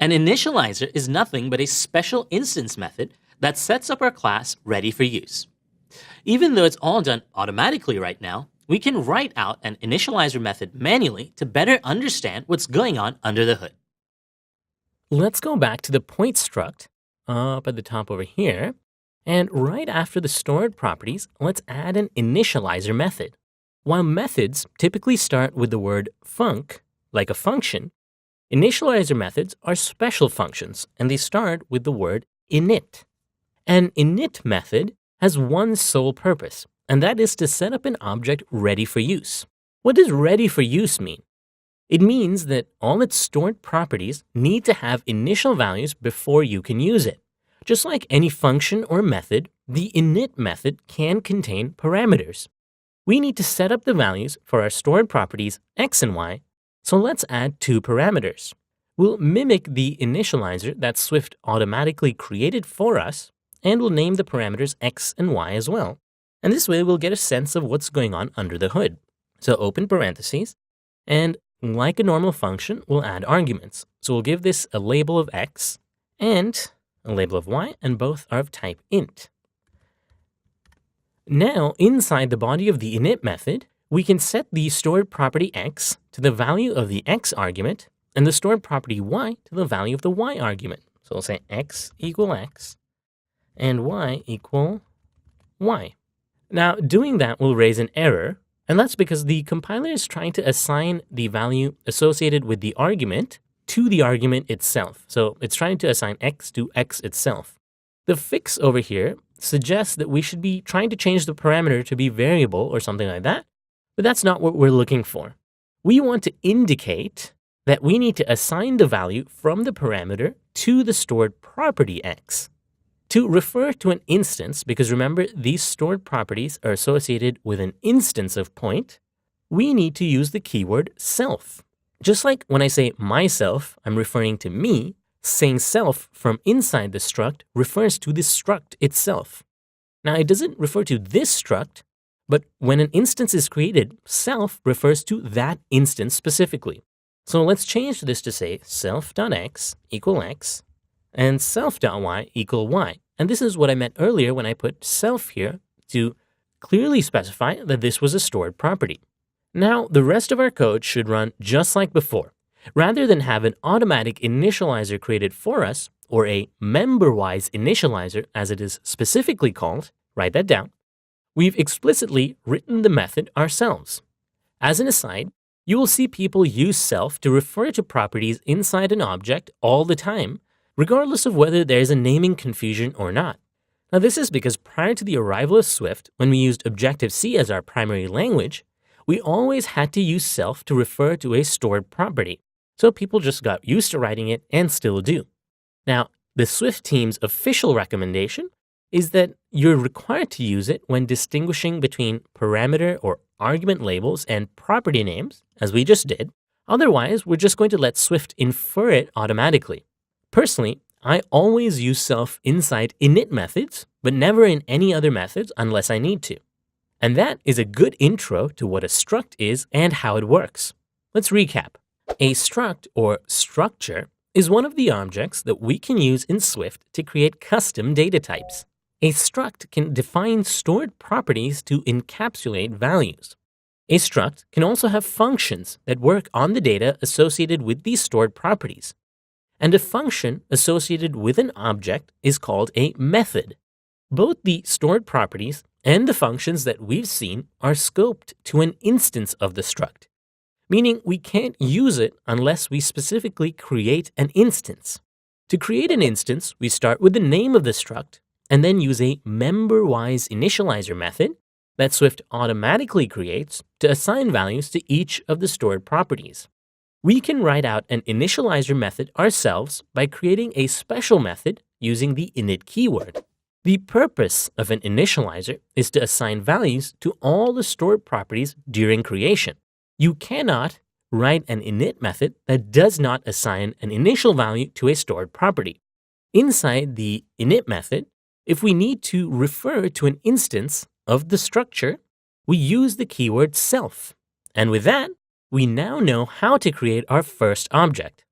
An initializer is nothing but a special instance method that sets up our class ready for use. Even though it's all done automatically right now, we can write out an initializer method manually to better understand what's going on under the hood. Let's go back to the point struct up at the top over here. And right after the stored properties, let's add an initializer method. While methods typically start with the word func, like a function, initializer methods are special functions, and they start with the word init. An init method has one sole purpose, and that is to set up an object ready for use. What does ready for use mean? It means that all its stored properties need to have initial values before you can use it. Just like any function or method, the init method can contain parameters. We need to set up the values for our stored properties x and y, so let's add two parameters. We'll mimic the initializer that Swift automatically created for us, and we'll name the parameters x and y as well. And this way we'll get a sense of what's going on under the hood. So open parentheses, and like a normal function, we'll add arguments. So we'll give this a label of x and a label of y, and both are of type int. Now, inside the body of the init method, we can set the stored property x to the value of the x argument, and the stored property y to the value of the y argument. So we'll say x equal x, and y equal y. Now, doing that will raise an error, and that's because the compiler is trying to assign the value associated with the argument to the argument itself. So it's trying to assign x to x itself. The fix over here suggests that we should be trying to change the parameter to be variable or something like that, but that's not what we're looking for. We want to indicate that we need to assign the value from the parameter to the stored property x. To refer to an instance, because remember, these stored properties are associated with an instance of point, we need to use the keyword self. Just like when I say myself, I'm referring to me, saying self from inside the struct refers to the struct itself. Now, it doesn't refer to this struct, but when an instance is created, self refers to that instance specifically. So let's change this to say self.x equal x and self.y equal y. And this is what I meant earlier when I put self here to clearly specify that this was a stored property. Now, the rest of our code should run just like before. Rather than have an automatic initializer created for us, or a member-wise initializer as it is specifically called, write that down, we've explicitly written the method ourselves. As an aside, you will see people use self to refer to properties inside an object all the time, regardless of whether there is a naming confusion or not. Now, this is because prior to the arrival of Swift, when we used Objective-C as our primary language, we always had to use self to refer to a stored property. So people just got used to writing it and still do. Now, the Swift team's official recommendation is that you're required to use it when distinguishing between parameter or argument labels and property names, as we just did. Otherwise, we're just going to let Swift infer it automatically. Personally, I always use self inside init methods, but never in any other methods unless I need to. And that is a good intro to what a struct is and how it works. Let's recap. A struct, or structure, is one of the objects that we can use in Swift to create custom data types. A struct can define stored properties to encapsulate values. A struct can also have functions that work on the data associated with these stored properties. And a function associated with an object is called a method. Both the stored properties and the functions that we've seen are scoped to an instance of the struct, meaning we can't use it unless we specifically create an instance. To create an instance, we start with the name of the struct and then use a member-wise initializer method that Swift automatically creates to assign values to each of the stored properties. We can write out an initializer method ourselves by creating a special method using the init keyword. The purpose of an initializer is to assign values to all the stored properties during creation. You cannot write an init method that does not assign an initial value to a stored property. Inside the init method, if we need to refer to an instance of the structure, we use the keyword self. And with that, we now know how to create our first object.